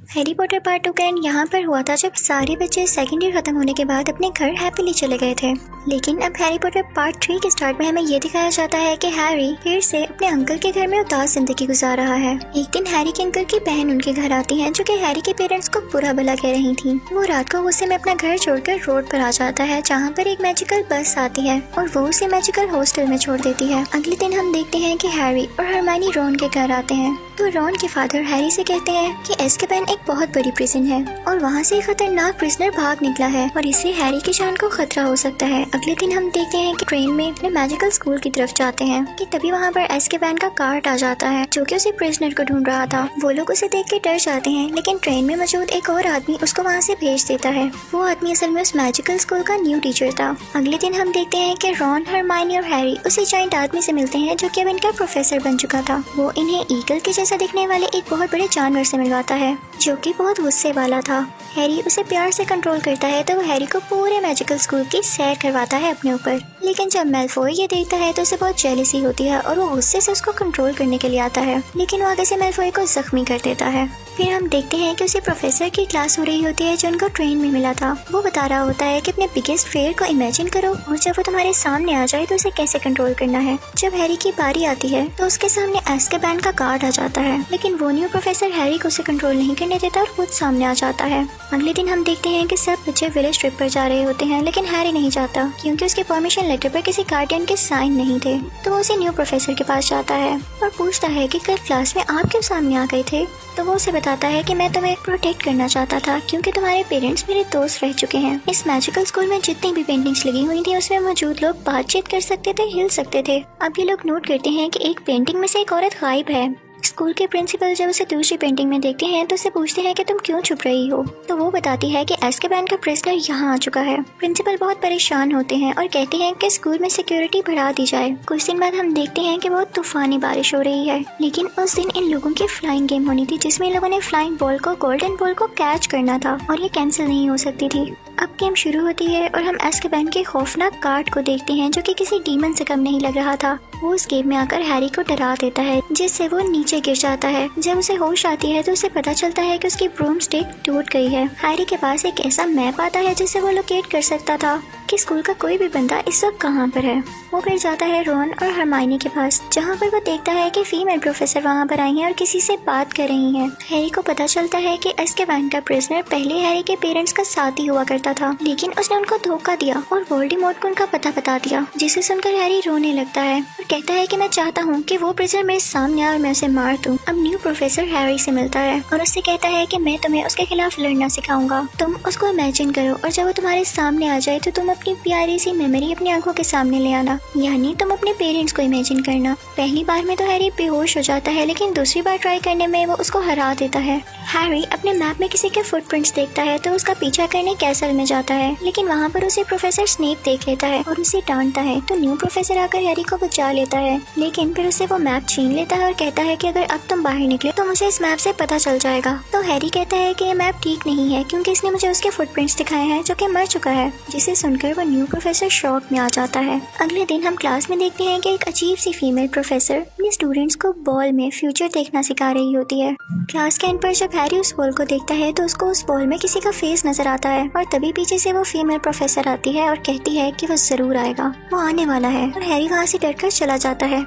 Harry Potter part 2 का and यहाँ पर हुआ था जब सारे बच्चे सेकेंड ईयर खत्म होने के बाद अपने घर हैप्पीली चले गए थे। लेकिन अब हैरी पॉटर पार्ट 3 के स्टार्ट में हमें ये दिखाया जाता है कि हैरी फिर से अपने अंकल के घर में उदास जिंदगी गुजार रहा है। एक दिन हैरी के अंकल की बहन उनके घर आती है जो कि हैरी के पेरेंट्स को बुरा भला कह रही थी। वो रात को गुस्से में अपना घर छोड़कर रोड पर आ जाता है जहाँ पर एक मैजिकल बस आती है और वो उसे मैजिकल हॉस्टल में छोड़ देती है। अगले दिन हम देखते हैं कि हैरी और हरमाइनी रॉन के घर आते हैं तो रॉन के फादर हैरी से कहते हैं कि एज़्काबान एक बहुत बड़ी प्रिजन है और वहाँ से एक खतरनाक प्रिजनर भाग निकला है और इससे हैरी की जान को खतरा हो सकता है। अगले दिन हम देखते हैं कि ट्रेन में अपने मैजिकल स्कूल की तरफ जाते हैं कि तभी वहाँ पर एज़्काबान का कार्ट आ जाता है जो कि उसे प्रिजनर को ढूंढ रहा था। वो लोग उसे देख के डर जाते हैं लेकिन ट्रेन में मौजूद एक और आदमी उसको वहाँ से भेज देता है। वो आदमी असल में उस मैजिकल स्कूल का न्यू टीचर था। अगले दिन हम देखते हैं कि रॉन, हरमाइनी और हैरी उसी जाइंट आदमी से मिलते हैं जो कि अब इनका प्रोफेसर बन चुका था। वो इन्हें ईगल के जैसा दिखने वाले एक बहुत बड़े जानवर से मिलवाता है जो कि बहुत गुस्से वाला था। हैरी उसे प्यार से कंट्रोल करता है तो वो हैरी को पूरे मैजिकल स्कूल की सैर करवाता है अपने ऊपर। लेकिन जब मैलफॉय ये देखता है तो उसे बहुत जेलसी होती है और वो गुस्से से उसको कंट्रोल करने के लिए आता है लेकिन वो आगे से मैलफॉय को जख्मी कर देता है। फिर हम देखते हैं कि उसे प्रोफेसर की क्लास हो रही होती है जो उनको ट्रेन में मिला था। वो बता रहा होता है कि अपने बिगेस्ट फेयर को इमेजिन करो और जब वो तुम्हारे सामने आ जाए तो उसे कैसे कंट्रोल करना है। जब हैरी की बारी आती है तो उसके सामने एज़्काबान का गार्ड आ जाता है लेकिन वो न्यू प्रोफेसर हैरी को उसे कंट्रोल नहीं करने देता और खुद सामने आ जाता है। अगले दिन हम देखते हैं कि सब बच्चे विलेज ट्रिप पर जा रहे होते हैं लेकिन हैरी नहीं जाता क्योंकि उसके परमिशन लेटर पर किसी गार्डियन के साइन नहीं थे। तो वो उसे न्यू प्रोफेसर के पास जाता है और पूछता है कि कल क्लास में आप क्यों सामने आ गए थे। तो वो उसे बताता है कि मैं तुम्हें प्रोटेक्ट करना चाहता था क्योंकि तुम्हारे पेरेंट्स मेरे दोस्त रह चुके हैं। इस मैजिकल स्कूल में जितनी भी पेंटिंग्स लगी हुई थी उसमें मौजूद लोग बातचीत कर सकते थे, हिल सकते थे। अब ये लोग नोट करते हैं कि एक पेंटिंग में से एक औरत गायब है। स्कूल के प्रिंसिपल जब उसे दूसरी पेंटिंग में देखते हैं तो उसे पूछते हैं कि तुम क्यों छुप रही हो। तो वो बताती है कि एज़्काबान का प्रिजनर यहाँ आ चुका है। प्रिंसिपल बहुत परेशान होते हैं और कहते हैं कि स्कूल में सिक्योरिटी बढ़ा दी जाए। कुछ दिन बाद हम देखते हैं कि बहुत तूफानी बारिश हो रही है लेकिन उस दिन इन लोगों की फ्लाइंग गेम होनी थी जिसमें इन लोगों ने फ्लाइंग बॉल को, गोल्डन बॉल को कैच करना था और ये कैंसिल नहीं हो सकती थी। अब गेम शुरू होती है और हम एज़्काबान के खौफनाक गार्ड को देखते हैं जो कि किसी डीमन से कम नहीं लग रहा था। वो उस गेम में आकर हैरी को डरा देता है जिससे वो नीचे गिर जाता है। जब उसे होश आती है तो उसे पता चलता है कि उसकी ब्रूम स्टिक टूट गई है। हैरी के पास एक ऐसा मैप आता है जिससे वो लोकेट कर सकता था कि स्कूल का कोई भी बंदा इस वक्त कहाँ पर है। वो फिर जाता है रॉन और हरमाइनी के पास जहाँ पर वो देखता है कि फीमेल प्रोफेसर वहाँ पर आई हैं और किसी से बात कर रही हैं। हैरी को पता चलता है कि एज़्काबान का प्रिजनर पहले हैरी के पेरेंट्स का साथी हुआ करता था लेकिन उसने उनको धोखा दिया और वोल्डेमॉर्ट को उनका पता बता दिया, जिसे सुनकर हैरी रोने लगता है और कहता है कि मैं चाहता हूँ कि वो प्रिजनर मेरे सामने आए और मैं उसे मार दूँ। अब न्यू प्रोफेसर हैरी से मिलता है और उससे कहता है कि मैं तुम्हें उसके खिलाफ लड़ना सिखाऊंगा। तुम उसको इमेजिन करो और जब वो तुम्हारे सामने आ जाए तो तुम अपनी प्यारी सी मेमोरी अपनी आंखों के सामने ले आना, यानी तुम अपने पेरेंट्स को इमेजिन करना। पहली बार में तो हैरी बेहोश हो जाता है लेकिन दूसरी बार ट्राई करने में वो उसको हरा देता है। हैरी अपने मैप में किसी के फुटप्रिंट्स देखता है तो उसका पीछा करने कैसल में जाता है लेकिन वहाँ पर उसे प्रोफेसर स्नेप देख लेता है और उसे डांटता है। तो न्यू प्रोफेसर आकर हैरी को बचा लेता है लेकिन फिर उसे वो मैप छीन लेता है और कहता है कि अगर अब तुम बाहर निकले तो मुझे इस मैप से पता चल जाएगा। तो हैरी कहता है कि ये मैप ठीक नहीं है क्योंकि इसने मुझे उसके फुटप्रिंट्स दिखाए हैं जो कि मर चुका है, जिसे सुनकर वो न्यू प्रोफेसर शॉक में आ जाता है। अगले दिन हम क्लास में देखते हैं कि एक अजीब सी फीमेल प्रोफेसर अपने स्टूडेंट्स को बॉल में फ्यूचर देखना सिखा रही होती है। क्लास के एंड पर जब हैरी उस बॉल को देखता है तो उसको उस बॉल में किसी का फेस नजर आता है और तभी पीछे से वो फीमेल प्रोफेसर आती है और कहती है कि वो जरूर आएगा, वो आने वाला है, और हैरी वहाँ से डरकर चला जाता है।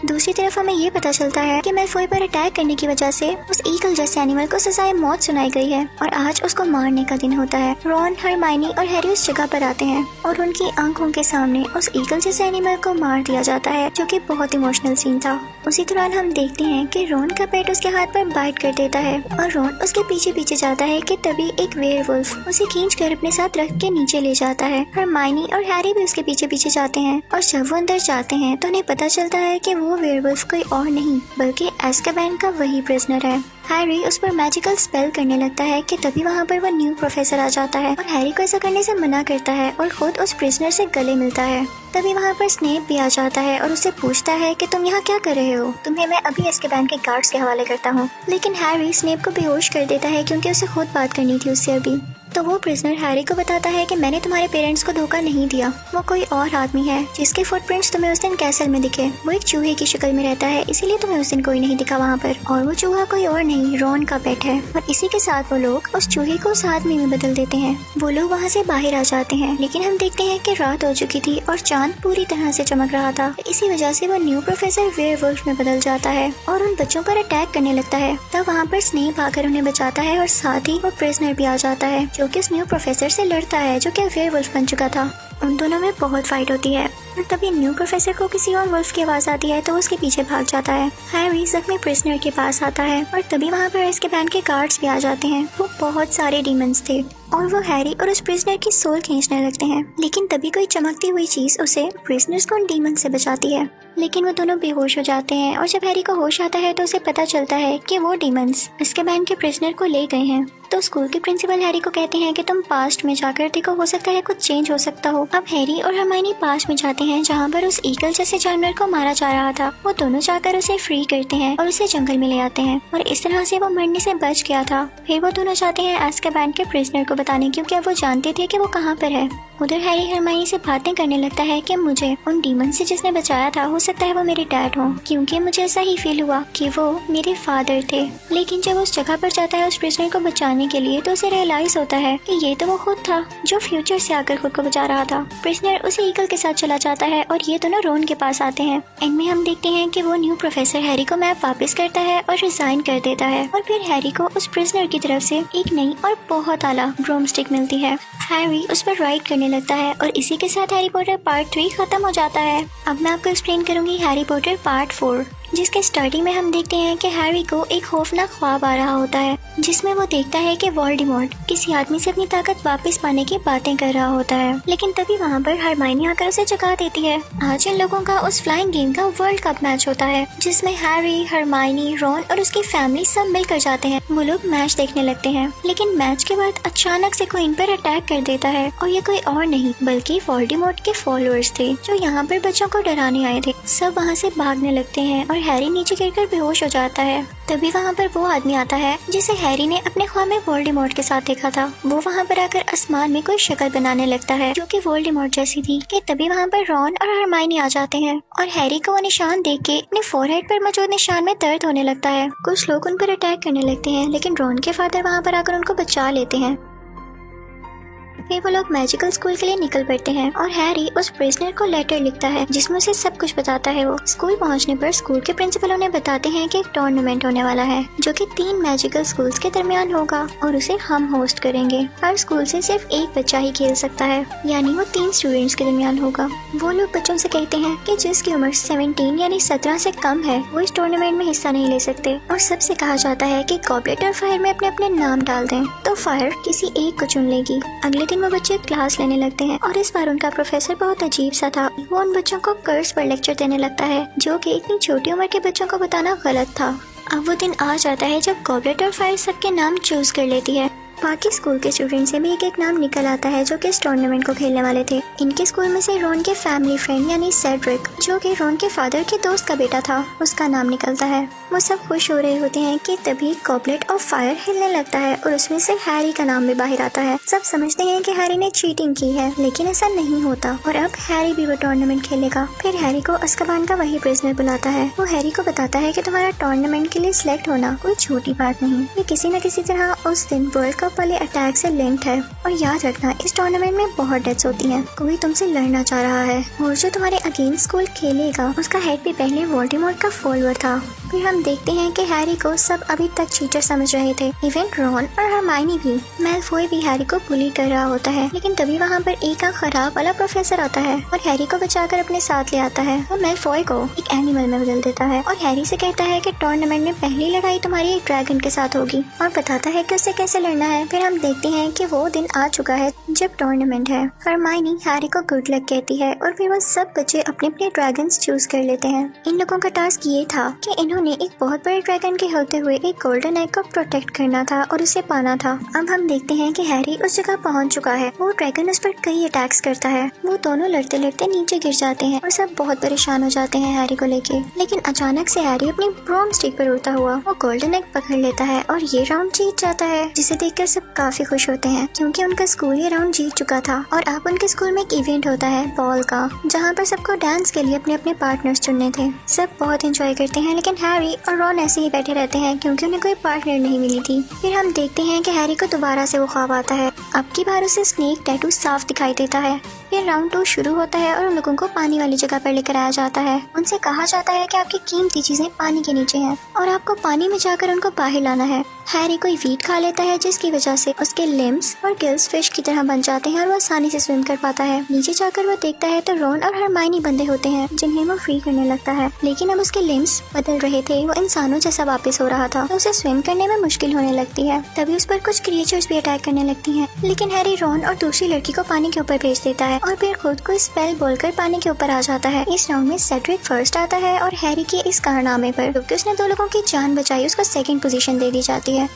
दूसरी तरफ हमें ये पता चलता है कि मैलफॉय पर अटैक करने की वजह से उस ईगल जैसे एनिमल को सजाए मौत सुनाई गई है और आज उसको मारने का दिन होता है। रॉन, हरमाइनी और हैरी उस जगह पर आते हैं और उनकी आंखों के सामने उस ईगल जैसे एनिमल को मार दिया जाता है जो कि बहुत इमोशनल सीन था। उसी दौरान हम देखते हैं कि रॉन का पेट उसके हाथ पर बाइट कर देता है और रॉन उसके पीछे पीछे जाता है कि तभी एक वेयरवुल्फ उसे खींचकर अपने साथ रख के नीचे ले जाता है। हरमाइनी और हैरी भी उसके पीछे पीछे जाते हैं और जब वो अंदर जाते हैं तो उन्हें पता चलता है कि वो वेयरवुल्फ कोई और नहीं बल्कि एज़्काबान का वही प्रिजनर है। हैरी उस पर मैजिकल स्पेल करने लगता है कि तभी वहाँ पर वो न्यू प्रोफेसर आ जाता है और हैरी को ऐसा करने से मना करता है और खुद उस प्रिजनर से गले मिलता है। तभी वहाँ पर स्नेप भी आ जाता है और उससे पूछता है कि तुम यहाँ क्या कर रहे हो, तुम्हें मैं अभी एज़्काबान के गार्ड्स के हवाले करता हूँ। लेकिन हैरी स्नेप को बेहोश कर देता है क्योंकि उसे खुद बात करनी थी उससे अभी। तो वो प्रिजनर हैरी को बताता है कि मैंने तुम्हारे पेरेंट्स को धोखा नहीं दिया, वो कोई और आदमी है जिसके फुटप्रिंट्स तुम्हें उस दिन कैसल में दिखे। वो एक चूहे की शक्ल में रहता है, इसीलिए तुम्हें उस दिन कोई नहीं दिखा वहाँ पर। और वो चूहा कोई और नहीं, रॉन का पेट है। और इसी के साथ वो लोग उस चूहे को उस आदमी में बदल देते हैं। वो लोग वहाँ से बाहर आ जाते हैं, लेकिन हम देखते हैं कि रात हो चुकी थी और चांद पूरी तरह से चमक रहा था। इसी वजह से वो न्यू प्रोफेसर वेयरवुल्फ में बदल जाता है और उन बच्चों पर अटैक करने लगता है। तब वहाँ पर स्नेप आकर उन्हें बचाता है और साथ ही वो प्रिजनर भी आ जाता है जो कि उस न्यू प्रोफेसर से लड़ता है जो कि वेयरवुल्फ बन चुका था। उन दोनों में बहुत फाइट होती है और तभी न्यू प्रोफेसर को किसी और वुल्फ की आवाज आती है तो उसके पीछे भाग जाता है। हैरी जख्मी प्रिजनर के पास आता है और तभी वहाँ पर एज़्काबान के गार्ड्स भी आ जाते हैं। वो बहुत सारे डीमंस थे और वो हैरी और उस प्रिजनर की सोल खींचने लगते हैं, लेकिन तभी कोई चमकती हुई चीज उसे प्रिजनर्स को उन डीमन से बचाती है। लेकिन वो दोनों बेहोश हो जाते हैं और जब हैरी को होश आता है तो उसे पता चलता है कि वो डीमंस एज़्काबान के प्रिजनर को ले गए हैं। तो स्कूल के प्रिंसिपल हैरी को कहते हैं कि तुम पास्ट में जाकर देखो, हो सकता है कुछ चेंज हो सकता हो। अब हैरी और हरमाइनी पास्ट में जाते हैं जहाँ पर उस ईगल जैसे जानवर को मारा जा रहा था। वो दोनों जाकर उसे फ्री करते हैं और उसे जंगल में ले आते हैं और इस तरह से वो मरने से बच गया था। फिर वो दोनों जाते हैं एज़्काबान के प्रिजनर को बताने, क्योंकि अब वो जानते थे कि वो कहाँ पर है। उधर हैरी हरमाइनी से बातें करने लगता है कि मुझे उन डीमन से जिसने बचाया था हो सकता है वो मेरे डैड हो, क्योंकि मुझे ऐसा ही फील हुआ कि वो मेरे फादर थे। लेकिन जब उस जगह पर जाता है उस प्रिजनर को बचाने के लिए तो उसे रियलाइज होता है कि ये तो वो खुद था जो फ्यूचर से आकर खुद को बचा रहा था। प्रिजनर उस ईगल के साथ चला जाता है और ये दोनों रोन के पास आते हैं। एंड में हम देखते हैं कि वो न्यू प्रोफेसर हैरी को मैप वापस करता है और रिजाइन कर देता है और फिर हैरी को उस प्रिजनर की तरफ से एक नई और बहुत आला ब्रूमस्टिक मिलती है। हैरी उस पर राइड करने लगता है और इसी के साथ हैरी पॉटर पार्ट 3 खत्म हो जाता है। अब मैं आपको एक्सप्लेन करूंगी हैरी पॉटर पार्ट 4, जिसके स्टार्टिंग में हम देखते हैं कि हैरी को एक खौफनाक ख्वाब आ रहा होता है जिसमें वो देखता है कि वोल्डेमॉर्ट किसी आदमी से अपनी ताकत वापस पाने की बातें कर रहा होता है। लेकिन तभी वहाँ पर हरमाइनी आकर उसे जगा देती है। आज इन लोगों का उस फ्लाइंग गेम का वर्ल्ड कप मैच होता है जिसमें हैरी, हरमाइनी, रॉन और उसकी फैमिली सब मिलकर जाते हैं। वो लोग मैच देखने लगते हैं, लेकिन मैच के बाद अचानक से कोई इन पर अटैक कर देता है और ये कोई और नहीं बल्कि वोल्डेमॉर्ट के फॉलोअर्स थे जो यहाँ पर बच्चों को डराने आए थे। सब वहाँ से भागने लगते हैं और हैरी नीचे गिरकर बेहोश हो जाता है। तभी वहाँ पर वो आदमी आता है जिसे हैरी ने अपने ख्वाब में वोल्डेमॉर्ट के साथ देखा था। वो वहाँ पर आकर आसमान में कोई शक्ल बनाने लगता है जो कि वोल्डेमॉर्ट जैसी थी। कि तभी वहाँ पर रॉन और हरमाइनी आ जाते हैं और हैरी को वो निशान देख के अपने फोरहेड पर मौजूद निशान में दर्द होने लगता है। कुछ लोग उन पर अटैक करने लगते हैं, लेकिन रॉन के फादर वहाँ पर आकर उनको बचा लेते हैं। फिर वो लोग मैजिकल स्कूल के लिए निकल पड़ते हैं और हैरी उस प्रिजनर को लेटर लिखता है जिसमें उसे सब कुछ बताता है। वो स्कूल पहुंचने पर स्कूल के प्रिंसिपल उन्हें बताते हैं कि एक टूर्नामेंट होने वाला है जो कि 3 मैजिकल स्कूल्स के दरमियान होगा और उसे हम होस्ट करेंगे। हर स्कूल से सिर्फ एक बच्चा ही खेल सकता है, यानी वो 3 स्टूडेंट्स के दरमियान होगा। वो लोग बच्चों से कहते हैं कि जिसकी उम्र 17 यानी 17 से कम है वो इस टूर्नामेंट में हिस्सा नहीं ले सकते और सबसे कहा जाता है कि गॉबलेट और फायर में अपने अपने नाम डाल दें, तो फायर किसी एक को चुन लेगी। अगले दिन वो बच्चे क्लास लेने लगते हैं और इस बार उनका प्रोफेसर बहुत अजीब सा था। वो उन बच्चों को कर्स पर लेक्चर देने लगता है जो कि इतनी छोटी उम्र के बच्चों को बताना गलत था। अब वो दिन आ जाता है जब गॉबलेट और फायर सबके नाम चूज कर लेती है। बाकी स्कूल के स्टूडेंट से भी एक नाम निकल आता है जो कि इस टूर्नामेंट को खेलने वाले थे। इनके स्कूल में से रॉन के फैमिली फ्रेंड यानी सेड्रिक, जो कि रॉन के फादर के दोस्त का बेटा था, उसका नाम निकलता है। वो सब खुश हो रहे होते हैं कि तभी गॉबलेट और फायर हिलने लगता है और उसमें से हैरी का नाम भी बाहर आता है। सब समझते हैं कि हैरी ने चीटिंग की है, लेकिन ऐसा नहीं होता और अब हैरी भी वो टूर्नामेंट खेलेगा। फिर हैरी को अज़्काबान का वही प्रिजनर बुलाता है। वो हैरी को बताता है कि तुम्हारा टूर्नामेंट के लिए सिलेक्ट होना कोई छोटी बात नहीं, ये किसी न किसी तरह उस दिन वर्ल्ड कप वाले अटैक से लिंक्ड है। और याद रखना इस टूर्नामेंट में बहुत डेथ्स होती हैं, कोई तुमसे लड़ना चाह रहा है और जो तुम्हारे अगेंस्ट स्कूल खेलेगा उसका हेड भी पहले वोल्डेमॉर्ट का फॉलोअर था। फिर हम देखते हैं कि हैरी को सब अभी तक चीटर समझ रहे थे, इवन रॉन और हरमाइनी भी। मैलफॉय भी हैरी को बुली कर रहा होता है, लेकिन तभी वहाँ पर एक खराब वाला प्रोफेसर आता है और हैरी को बचाकर अपने साथ ले आता है। वो मैलफॉय को एक एनिमल में बदल देता है और हैरी से कहता है कि टूर्नामेंट में पहली लड़ाई तुम्हारी एक ड्रैगन के साथ होगी और बताता है कि उससे कैसे लड़ना है। फिर हम देखते हैं कि वो दिन आ चुका है जब टूर्नामेंट है। हरमाइनी हैरी को गुड लक कहती है और फिर वो सब बच्चे अपने अपने ड्रैगन्स चूज कर लेते हैं। इन लोगों का टास्क ये था कि इन्होंने उन्हें एक बहुत बड़े ड्रैगन के होते हुए एक गोल्डन एग को प्रोटेक्ट करना था और उसे पाना था। अब हम देखते हैं कि हैरी उस जगह पहुंच चुका है। वो ड्रैगन उस पर कई अटैक्स करता है। वो दोनों लड़ते लड़ते नीचे गिर जाते हैं और सब बहुत परेशान हो जाते हैं हैरी को लेके। लेकिन अचानक से हैरी अपनी ब्रूम स्टिक पर उड़ता हुआ वो गोल्डन एग पकड़ लेता है और ये राउंड जीत जाता है, जिसे देखकर सब काफी खुश होते हैं क्योंकि उनका स्कूल ये राउंड जीत चुका था। और अब उनके स्कूल में एक इवेंट होता है बॉल का, जहाँ पर सबको डांस के लिए अपने अपने पार्टनर्स चुनने थे। सब बहुत एंजॉय करते हैं, लेकिन हैरी और रॉन ऐसे ही बैठे रहते हैं क्योंकि उन्हें कोई पार्टनर नहीं मिली थी। फिर हम देखते हैं कि हैरी को दोबारा से वो ख्वाब आता है। अब की बार उसे स्नेक टैटू साफ दिखाई देता है। फिर राउंड 2 शुरू होता है और उन लोगों को पानी वाली जगह पर लेकर आया जाता है। उनसे कहा जाता है कि आपकी कीमती चीजें पानी के नीचे हैं और आपको पानी में जाकर उनको बाहर लाना है। हैरी कोई वीट खा लेता है, जिसकी वजह से उसके लिम्स और गिल्स फिश की तरह बन जाते हैं और वो आसानी से स्विम कर पाता है। नीचे जाकर वो देखता है तो रॉन और हरमाइनी बंधे होते हैं, जिन्हें वो फ्री करने लगता है। लेकिन अब उसके लिम्स बदल रहे थे, वो इंसानों जैसा वापस हो रहा था, तो उसे स्विम करने में मुश्किल होने लगती है। तभी उस पर कुछ क्रिएचर्स भी अटैक करने लगती हैं। लेकिन हैरी रॉन और दूसरी लड़की को पानी के ऊपर भेज देता है और फिर खुद को स्पेल बोलकर पानी के ऊपर आ जाता है। इस राउंड में सेड्रिक फर्स्ट आता है और हैरी के इस कारनामे पर, क्योंकि उसने 2 लोगों की जान बचाई, उसको सेकंड पोजीशन दे दी जाती है।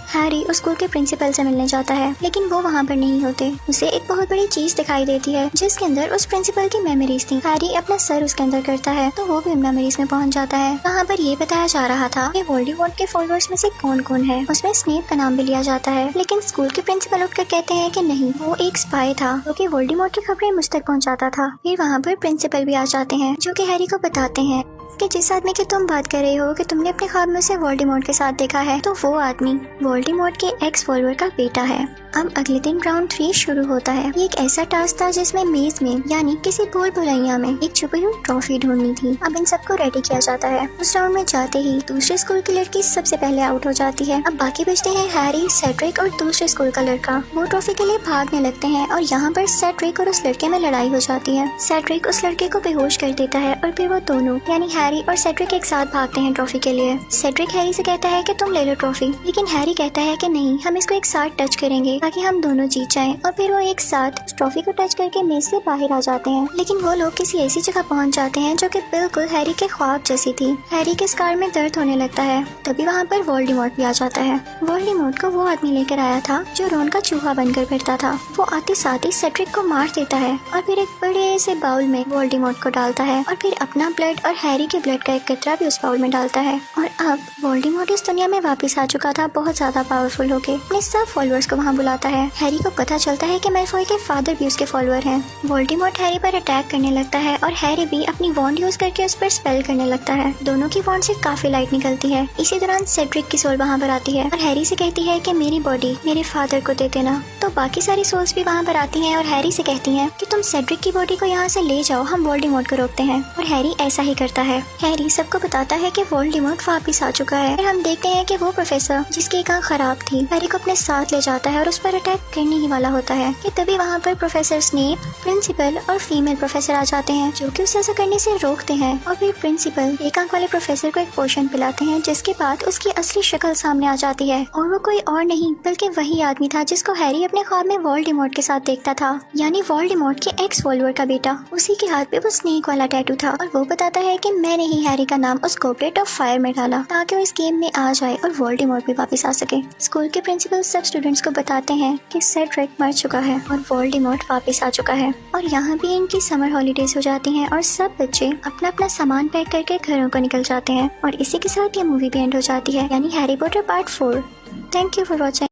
हैरी उस स्कूल के प्रिंसिपल से मिलने जाता है, लेकिन वो वहाँ पर नहीं होते। उसे एक बहुत बड़ी चीज दिखाई देती है जिसके अंदर उस प्रिंसिपल की मेमोरीज थी। हैरी अपना सर उसके अंदर करता है तो वो भी उन मेमोरीज में पहुँच जाता है। वहाँ पर ये बताया जा रहा था कि वोल्डेमॉर्ट के फॉलोअर्स में से कौन कौन है। उसमें स्नेप का नाम भी लिया जाता है, लेकिन स्कूल के प्रिंसिपल उठकर कहते हैं कि नहीं, वो एक स्पाई था जो कि वोल्डेमॉर्ट की खबरें मुझ तक पहुँचाता था। फिर वहाँ पर प्रिंसिपल भी आ जाते हैं, जो कि हैरी को बताते हैं कि जिस आदमी की तुम बात कर रहे हो कि तुमने अपने ख्वाब में उसे वोल्डेमॉर्ट के साथ देखा है, तो वो आदमी वोल्डेमॉर्ट के एक्स फॉलोअर का बेटा है। अब अगले दिन राउंड 3 शुरू होता है। ये एक ऐसा टास्क था जिसमें मेज में यानी किसी भूल भुलैया में एक छुपी हुई ट्रॉफी ढूंढनी थी। अब इन सबको रेडी किया जाता है। उस राउंड में जाते ही दूसरे स्कूल की लड़की सबसे पहले आउट हो जाती है। अब बाकी बचते हैं हैरी, सेड्रिक और दूसरे स्कूल का लड़का। वो ट्रॉफी के लिए भागने लगते हैं और यहाँ पर सेड्रिक और उस लड़के में लड़ाई हो जाती है। सेड्रिक उस लड़के को बेहोश कर देता है और फिर वो दोनों यानी हैरी और सेड्रिक एक साथ भागते हैं ट्रॉफी के लिए। सेड्रिक हैरी से कहता है कि तुम ले लो ट्रॉफी, लेकिन हैरी कहता है कि नहीं, हम इसको एक साथ टच करेंगे ताकि हम दोनों जीत जाएं। और फिर वो एक साथ उस ट्रॉफी को टच करके मेज से बाहर आ जाते हैं। लेकिन वो लोग किसी ऐसी जगह पहुंच जाते हैं जो कि बिल्कुल हैरी के ख्वाब जैसी थी। हैरी के स्कार में दर्द होने लगता है। तभी वहाँ पर वोल्डेमॉर्ट भी आ जाता है। वोल्डेमॉर्ट को वो आदमी लेकर आया था जो रॉन का चूहा बनकर फिरता था। वो आते साथ ही सेड्रिक को मार देता है और फिर एक बड़े से बाउल में वोल्डेमॉर्ट को डालता है और फिर अपना ब्लड और हैरी के ब्लड का एक कतरा भी उस बाउल में डालता है। और अब वोल्डेमॉर्ट इस दुनिया में वापस आ चुका था, बहुत ज्यादा पावरफुल होके। अपने सब फॉलोअर्स को वहाँ बुलाता है। हैरी को पता चलता है कि मैलफॉय के फादर भी उसके फॉलोअर हैं। वोल्डेमॉर्ट हैरी पर अटैक करने लगता है और हैरी भी अपनी वॉन्ड यूज करके उस पर स्पेल करने लगता है। दोनों की वॉन्ड से काफी लाइट निकलती है। इसी दौरान सेड्रिक की सोल वहाँ पर आती है और हैरी से कहती है कि मेरी बॉडी मेरे फादर को दे देना। तो बाकी सारी सोल्स भी वहाँ पर आती हैं और हैरी से कहती हैं कि तुम सेड्रिक की बॉडी को यहाँ से ले जाओ, हम वोल्डेमॉर्ट को रोकते हैं। और हैरी ऐसा ही करता है। हैरी सबको बताता है कि वोल्डेमॉर्ट वापस आ चुका है। फिर हम देखते हैं कि वो प्रोफेसर जिसकी एक आंख खराब थी हैरी को अपने साथ ले जाता है और उस पर अटैक करने ही वाला होता है कि तभी वहाँ पर प्रोफेसर स्नेप, प्रिंसिपल और फीमेल प्रोफेसर आ जाते हैं, जो कि उसे ऐसा करने से रोकते हैं। और फिर प्रिंसिपल एक आंख वाले प्रोफेसर को एक पोशन पिलाते हैं, जिसके बाद उसकी असली शक्ल सामने आ जाती है और वो कोई और नहीं बल्कि वही आदमी था जिसको हैरी अपने ख्वाब में वोल्डेमॉर्ट के साथ देखता था, यानी वोल्डेमॉर्ट के एक्स फॉलोअर का बेटा। उसी के हाथ पे वो स्नेक वाला टैटू था और वो बताता है कि मैंने ही हैरी का नाम उस गॉबलेट ऑफ फायर में डाला ताकि वो इस गेम में आ जाए और वोल्डेमॉर्ट भी वापस आ सके। स्कूल के प्रिंसिपल सब स्टूडेंट्स को बताते हैं कि सेड्रिक मर चुका है और वोल्डेमॉर्ट वापस आ चुका है। और यहाँ भी इनकी समर हॉलीडेज हो जाती हैं और सब बच्चे अपना अपना सामान पैक करके घरों को निकल जाते हैं। और इसी के साथ ये मूवी भी एंड हो जाती है, यानी Harry Potter part 4। Thank you for watching.